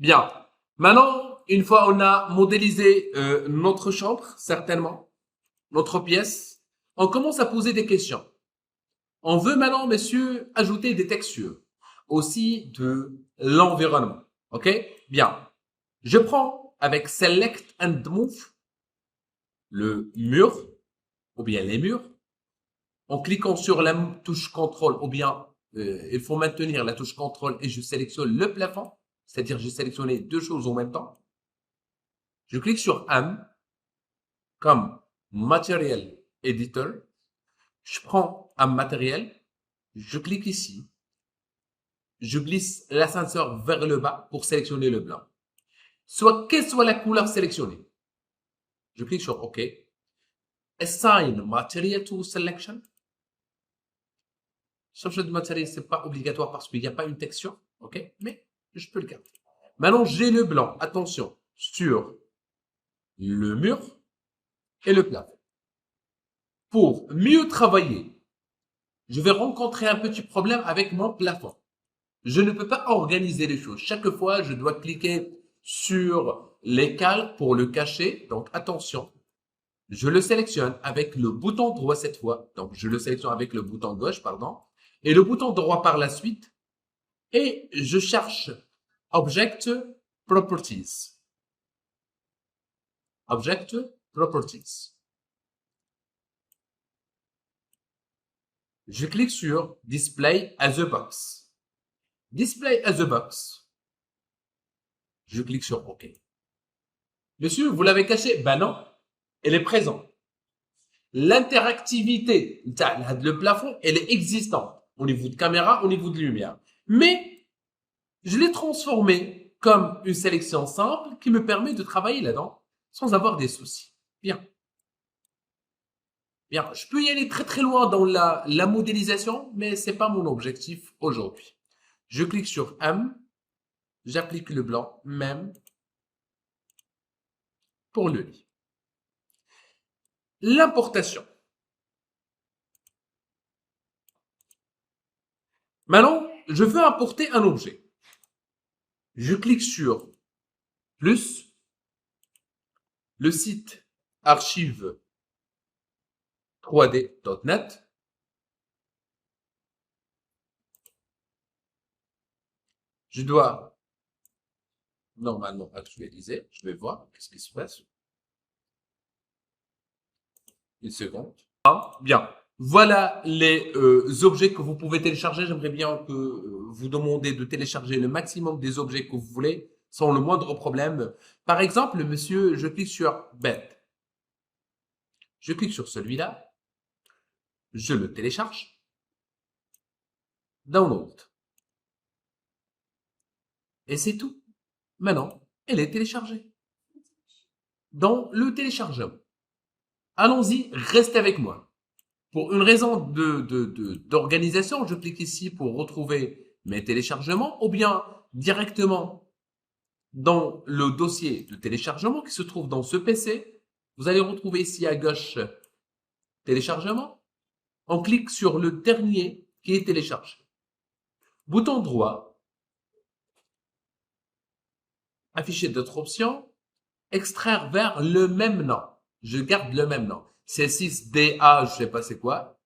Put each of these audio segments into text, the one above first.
Bien. Maintenant, une fois on a modélisé notre chambre, certainement, notre pièce, on commence à poser des questions. On veut maintenant, messieurs, ajouter des textures, aussi de l'environnement. OK? Bien. Je prends avec Select and Move le mur, ou bien les murs, en cliquant sur la touche contrôle, ou bien il faut maintenir la touche contrôle et je sélectionne le plafond, c'est-à-dire j'ai sélectionné deux choses en même temps. Je clique sur AM comme Material Editor. Je prends un matériel, je clique ici, je glisse l'ascenseur vers le bas pour sélectionner le blanc. Soit quelle soit la couleur sélectionnée. Je clique sur OK. Assign Material to Selection. Changer de matériel, c'est pas obligatoire parce qu'il n'y a pas une texture, OK? Mais je peux le garder. Maintenant, j'ai le blanc, attention, sur le mur et le plafond. Pour mieux travailler, je vais rencontrer un petit problème avec mon plafond. Je ne peux pas organiser les choses. Chaque fois, je dois cliquer sur les cales pour le cacher. Donc, attention, je le sélectionne avec le bouton droit cette fois. Donc, je le sélectionne avec le bouton gauche, pardon. Et le bouton droit par la suite. Et je cherche Object Properties. Object Properties. Je clique sur Display as a Box. Display as a Box. Je clique sur OK. Monsieur, vous l'avez caché? Ben non, elle est présente. L'interactivité, le plafond, elle est existante au niveau de caméra, au niveau de lumière. Mais je l'ai transformé comme une sélection simple qui me permet de travailler là-dedans sans avoir des soucis. Bien. Bien, je peux y aller très très loin dans la modélisation, mais c'est pas mon objectif aujourd'hui. Je clique sur M, j'applique le blanc, même pour le lit. L'importation. Maintenant, je veux importer un objet. Je clique sur plus, le site archive 3D.net. Je dois normalement actualiser. Je vais voir qu'est-ce qui se passe. Une seconde. Ah, bien. Voilà les objets que vous pouvez télécharger. J'aimerais bien que vous demandez de télécharger le maximum des objets que vous voulez sans le moindre problème. Par exemple, monsieur, je clique sur bed. Je clique sur celui-là. Je le télécharge. Download. Et c'est tout. Maintenant, elle est téléchargée. Dans le téléchargement. Allons-y, restez avec moi. Pour une raison d'organisation, je clique ici pour retrouver mes téléchargements ou bien directement dans le dossier de téléchargement qui se trouve dans ce PC. Vous allez retrouver ici à gauche téléchargement. On clique sur le dernier qui est téléchargé. Bouton droit, afficher d'autres options, extraire vers le même nom. Je garde le même nom. C6DA, je sais pas c'est quoi.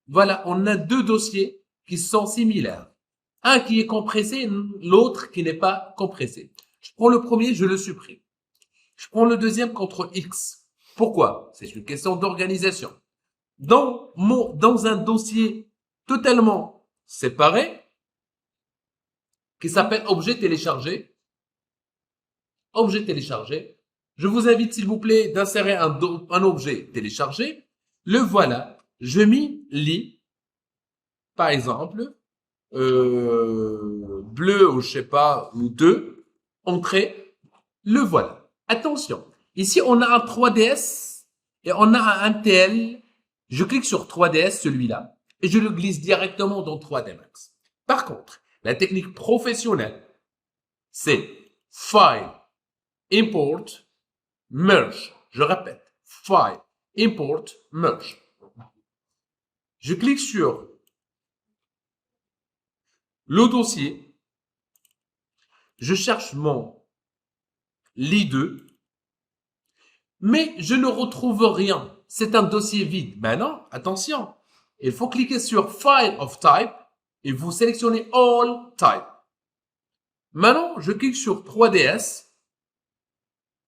Voilà, on a deux dossiers qui sont similaires. Un qui est compressé, l'autre qui n'est pas compressé. Je prends le premier, je le supprime. Je prends le deuxième, CTRL X. Pourquoi? C'est une question d'organisation. Dans un dossier totalement séparé, qui s'appelle objet téléchargé, je vous invite s'il vous plaît d'insérer un objet téléchargé. Le voilà. Je mis lit, par exemple, bleu ou je sais pas, ou 2, entrée, le voilà. Attention, ici on a un 3DS et on a un TL. Je clique sur 3DS, celui-là, et je le glisse directement dans 3D Max. Par contre, la technique professionnelle, c'est File, Import, Merge. Je répète, File, Import, Merge. Je clique sur le dossier. Je cherche mon les deux, mais je ne retrouve rien. C'est un dossier vide. Ben non, attention. Il faut cliquer sur File of Type et vous sélectionnez All Type. Maintenant, je clique sur 3ds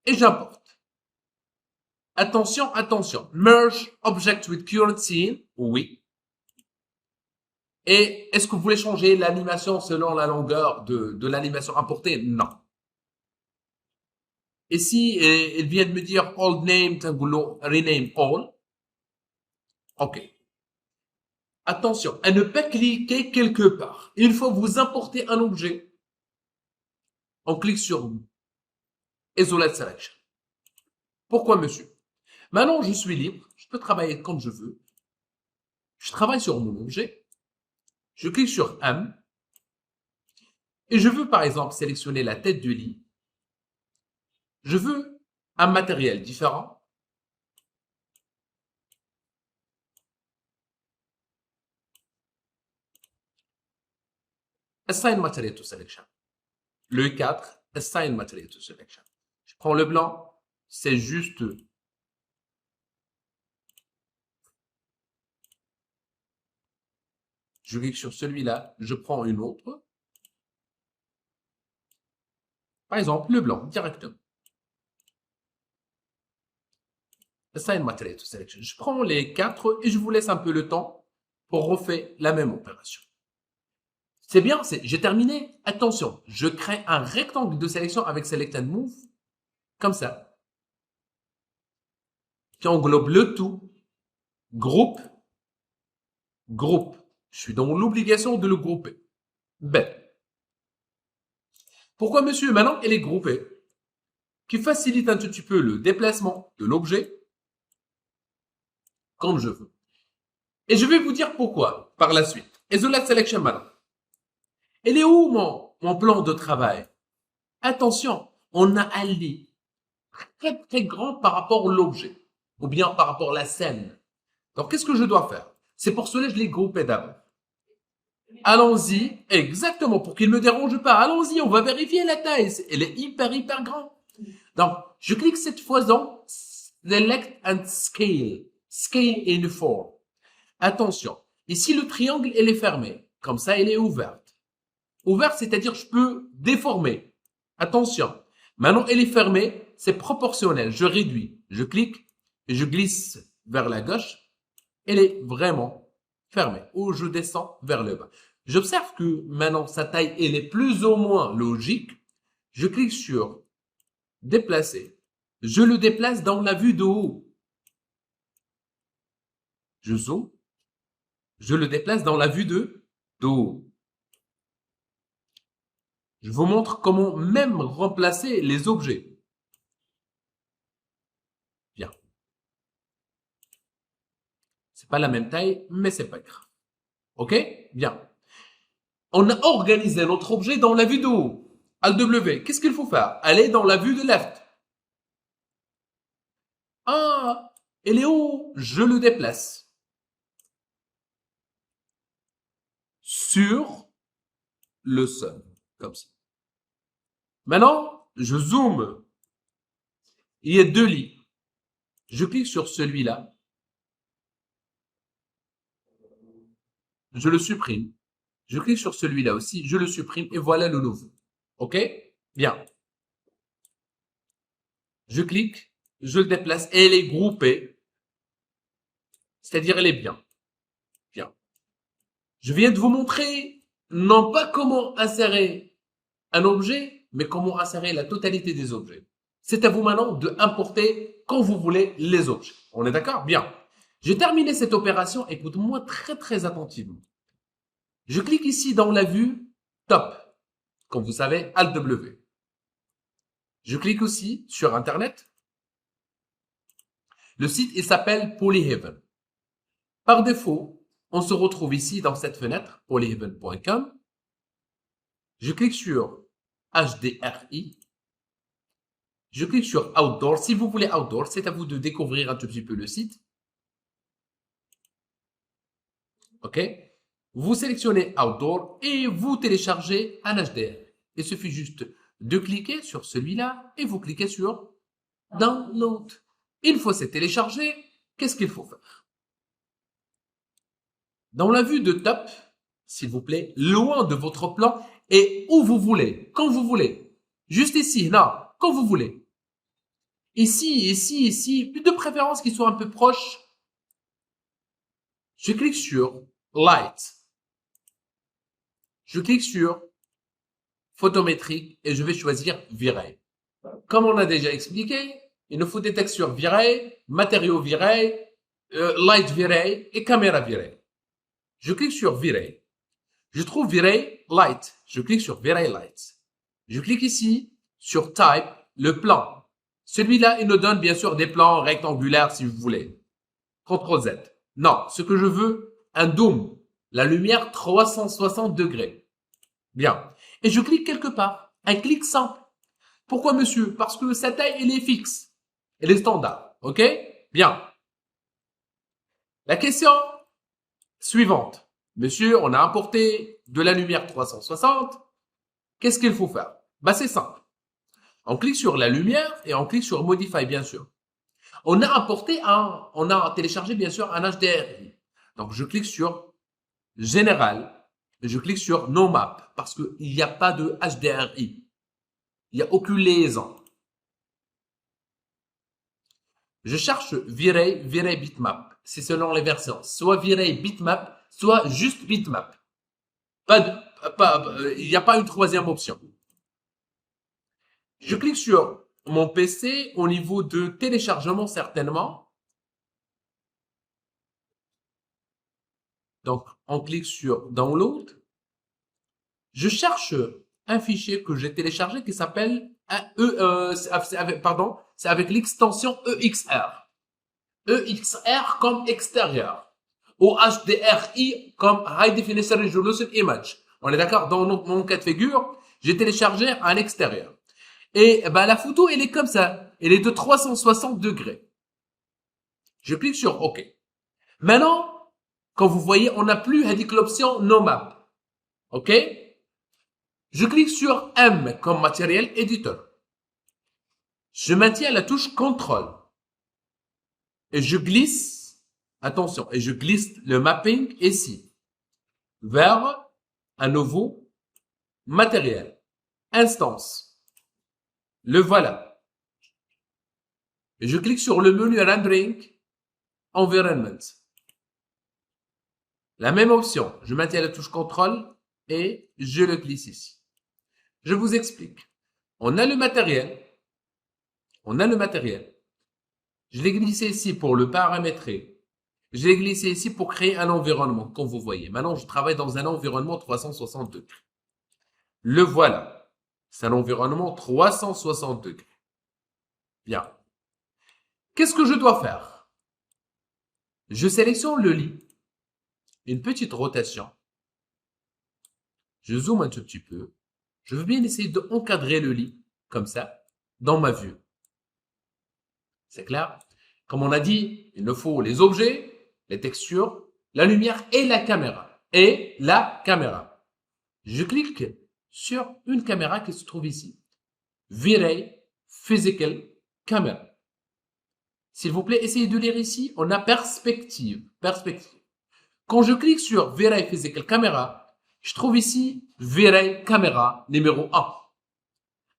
et j'importe. Attention, attention. Merge Object with Current Scene. Oui. Et est-ce que vous voulez changer l'animation selon la longueur de l'animation importée? Non. Et si il vient de me dire old name, rename all. OK. Attention, à ne pas cliquer quelque part. Une fois que vous importez un objet, on clique sur Isolate Selection. Pourquoi, monsieur? Maintenant, je suis libre. Je peux travailler comme je veux. Je travaille sur mon objet. Je clique sur M. Et je veux, par exemple, sélectionner la tête du lit. Je veux un matériel différent. Assign Material to Selection. Le 4, Assign Material to Selection. Je prends le blanc. C'est juste... Je clique sur celui-là. Je prends une autre. Par exemple, le blanc, directement. Assign Material to Selection. Je prends les 4 et je vous laisse un peu le temps pour refaire la même opération. C'est bien, j'ai terminé. Attention, je crée un rectangle de sélection avec Select and Move, comme ça, qui englobe le tout, groupe, groupe. Je suis dans l'obligation de le grouper. Ben. Pourquoi, monsieur? Maintenant, elle est groupée, qui facilite un tout petit peu le déplacement de l'objet, comme je veux. Et je vais vous dire pourquoi, par la suite. Isolate Selection maintenant. Elle est où mon plan de travail? Attention, on a un lit très très grand par rapport à l'objet, ou bien par rapport à la scène. Donc, qu'est-ce que je dois faire? C'est pour cela que je l'ai groupé d'abord. Allons-y, exactement, pour qu'il ne me dérange pas. Allons-y, on va vérifier la taille. Elle est hyper grande. Donc, je clique cette fois dans Select and Scale. Scale in 4. Attention, ici le triangle, elle est fermé. Comme ça, elle est ouverte. Ouverte, c'est-à-dire je peux déformer. Attention. Maintenant, elle est fermée, c'est proportionnel. Je réduis. Je clique et je glisse vers la gauche. Elle est vraiment fermée. Ou je descends vers le bas. J'observe que maintenant, sa taille, elle est plus ou moins logique. Je clique sur déplacer. Je le déplace dans la vue de haut. Je zoome. Je le déplace dans la vue de haut. Je vous montre comment même remplacer les objets. Bien. C'est pas la même taille, mais c'est pas grave. OK? Bien. On a organisé notre objet dans la vue de haut. Alt W. Qu'est-ce qu'il faut faire? Aller dans la vue de left. Ah, elle est où? Je le déplace. Sur le sol. Comme ça. Maintenant, je zoome. Il y a 2 lits. Je clique sur celui-là. Je le supprime. Je clique sur celui-là aussi. Je le supprime et voilà le nouveau. OK? Bien. Je clique. Je le déplace et elle est groupée. C'est-à-dire elle est bien. Bien. Je viens de vous montrer non pas comment insérer un objet, mais comment insérer la totalité des objets. C'est à vous maintenant de importer quand vous voulez les objets. On est d'accord? Bien. J'ai terminé cette opération. Écoute-moi très très attentivement. Je clique ici dans la vue top. Comme vous savez, Alt W. Je clique aussi sur Internet. Le site, il s'appelle Polyhaven. Par défaut, on se retrouve ici dans cette fenêtre, polyhaven.com. Je clique sur HDRI. Je clique sur Outdoor. Si vous voulez Outdoor, c'est à vous de découvrir un tout petit peu le site. OK? Vous sélectionnez Outdoor et vous téléchargez un HDR. Il suffit juste de cliquer sur celui-là et vous cliquez sur Download. Une fois c'est téléchargé, qu'est-ce qu'il faut faire? Dans la vue de top, s'il vous plaît, loin de votre plan et où vous voulez, quand vous voulez. Juste ici, là, quand vous voulez. Ici, ici, ici, de préférence qu'ils soient un peu proches. Je clique sur Light. Je clique sur Photométrique et je vais choisir V-Ray. Comme on a déjà expliqué, il nous faut des textures V-Ray, matériaux V-Ray, Light V-Ray et caméra V-Ray. Je clique sur V-Ray. Je trouve V-Ray Light. Je clique sur V-Ray Light. Je clique ici sur Type, le plan. Celui-là, il nous donne bien sûr des plans rectangulaires si vous voulez. CTRL Z. Non, ce que je veux, un Doom. La lumière 360 degrés. Bien. Et je clique quelque part. Un clic simple. Pourquoi, monsieur? Parce que sa taille, elle est fixe. Elle est standard. OK? Bien. La question suivante. Monsieur, on a importé de la lumière 360. Qu'est-ce qu'il faut faire? Bah, c'est simple. On clique sur la lumière et on clique sur Modify, bien sûr. On a téléchargé, bien sûr, un HDRI. Donc, je clique sur Général. Et je clique sur No Map parce qu'il n'y a pas de HDRI. Il n'y a aucune liaison. Je cherche V-Ray Bitmap. C'est selon les versions. Soit V-Ray Bitmap, soit juste Bitmap. Il n'y a pas une troisième option. Je clique sur mon PC au niveau de téléchargement certainement. Donc, on clique sur Download. Je cherche un fichier que j'ai téléchargé qui s'appelle c'est avec l'extension EXR. EXR comme extérieur. Ou HDRI comme High Definition Resolution Image. On est d'accord? Dans mon cas de figure, j'ai téléchargé à l'extérieur. Et ben, la photo, elle est comme ça. Elle est de 360 degrés. Je clique sur OK. Maintenant, quand vous voyez, on n'a plus l'option No Map. OK? Je clique sur M comme matériel éditeur. Je maintiens la touche CTRL. Et je glisse, attention, et je glisse le mapping ici, vers un nouveau matériel, instance. Le voilà. Et je clique sur le menu Rendering, Environment. La même option, je maintiens la touche CTRL et je le glisse ici. Je vous explique. On a le matériel. Je l'ai glissé ici pour le paramétrer. Je l'ai glissé ici pour créer un environnement, comme vous voyez. Maintenant, je travaille dans un environnement 360 degrés. Le voilà. C'est un environnement 360 degrés. Bien. Qu'est-ce que je dois faire? Je sélectionne le lit. Une petite rotation. Je zoome un tout petit peu. Je veux bien essayer d'encadrer le lit, comme ça, dans ma vue. C'est clair? Comme on a dit, il nous faut les objets, les textures, la lumière et la caméra. Je clique sur une caméra qui se trouve ici. V-Ray Physical Camera. S'il vous plaît, essayez de lire ici. On a perspective. Quand je clique sur V-Ray Physical Camera, je trouve ici V-Ray Camera numéro 1.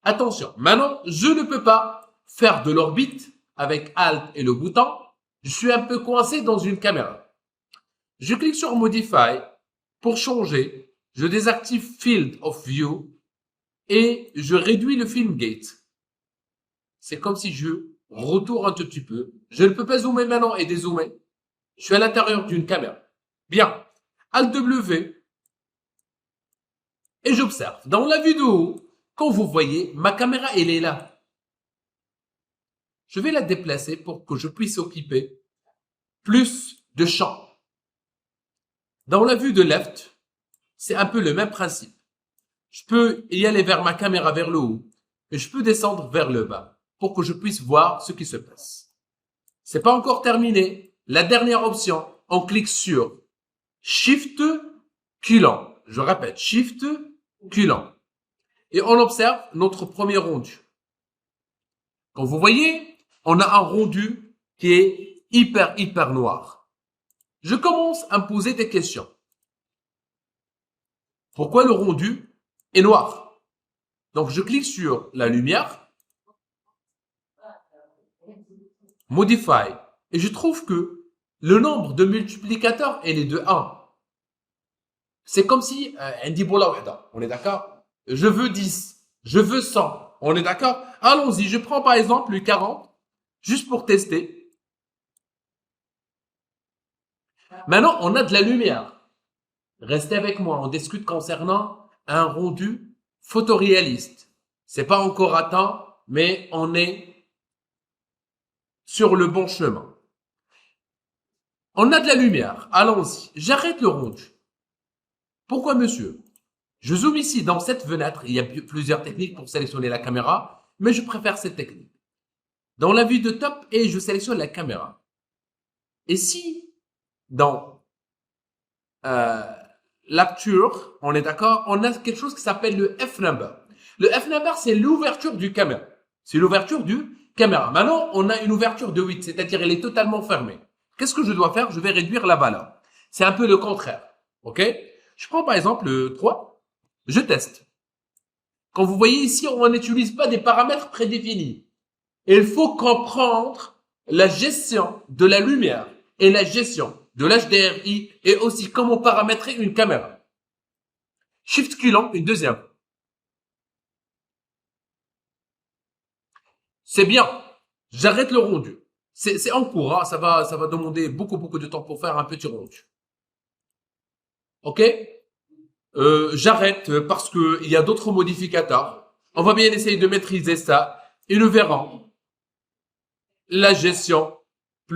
Attention, maintenant, je ne peux pas faire de l'orbite avec Alt et le bouton. Je suis un peu coincé dans une caméra. Je clique sur Modify pour changer. Je désactive Field of View et je réduis le film gate. C'est comme si je retourne un tout petit peu. Je ne peux pas zoomer maintenant et dézoomer. Je suis à l'intérieur d'une caméra. Bien. Alt W. Et j'observe. Dans la vue de haut, quand vous voyez, ma caméra, elle est là. Je vais la déplacer pour que je puisse occuper plus de champ. Dans la vue de left, c'est un peu le même principe. Je peux y aller vers ma caméra vers le haut et je peux descendre vers le bas pour que je puisse voir ce qui se passe. C'est pas encore terminé. La dernière option, on clique sur Shift Culon. Je répète, Shift Culon. et on observe notre premier rendu. Quand vous voyez, on a un rendu qui est hyper noir. Je commence à me poser des questions. Pourquoi le rendu est noir? Donc, je clique sur la lumière, Modify, et je trouve que le nombre de multiplicateurs est de 1. C'est comme si, on est d'accord? Je veux 10, je veux 100, on est d'accord? Allons-y, je prends par exemple le 40, juste pour tester. Maintenant, on a de la lumière. Restez avec moi, on discute concernant un rendu photoréaliste. C'est pas encore atteint, mais on est sur le bon chemin. On a de la lumière, allons-y. J'arrête le rendu. Pourquoi, monsieur? Je zoome ici dans cette fenêtre. Il y a plusieurs techniques pour sélectionner la caméra, mais je préfère cette technique. Dans la vue de top, et je sélectionne la caméra. Et si, dans Lapture, on est d'accord, on a quelque chose qui s'appelle le F-number. Le F-number, c'est l'ouverture du caméra. C'est l'ouverture du caméra. Maintenant, on a une ouverture de 8, c'est-à-dire elle est totalement fermée. Qu'est-ce que je dois faire? Je vais réduire la valeur. C'est un peu le contraire. OK? Je prends par exemple le 3. Je teste. Quand vous voyez ici, on n'utilise pas des paramètres prédéfinis. Il faut comprendre la gestion de la lumière et la gestion de l'HDRI et aussi comment paramétrer une caméra. Shift culon, une deuxième. C'est bien. J'arrête le rendu. C'est en cours, hein. Ça va demander beaucoup de temps pour faire un petit rendu. OK? J'arrête parce que il y a d'autres modificateurs. On va bien essayer de maîtriser ça et nous verrons la gestion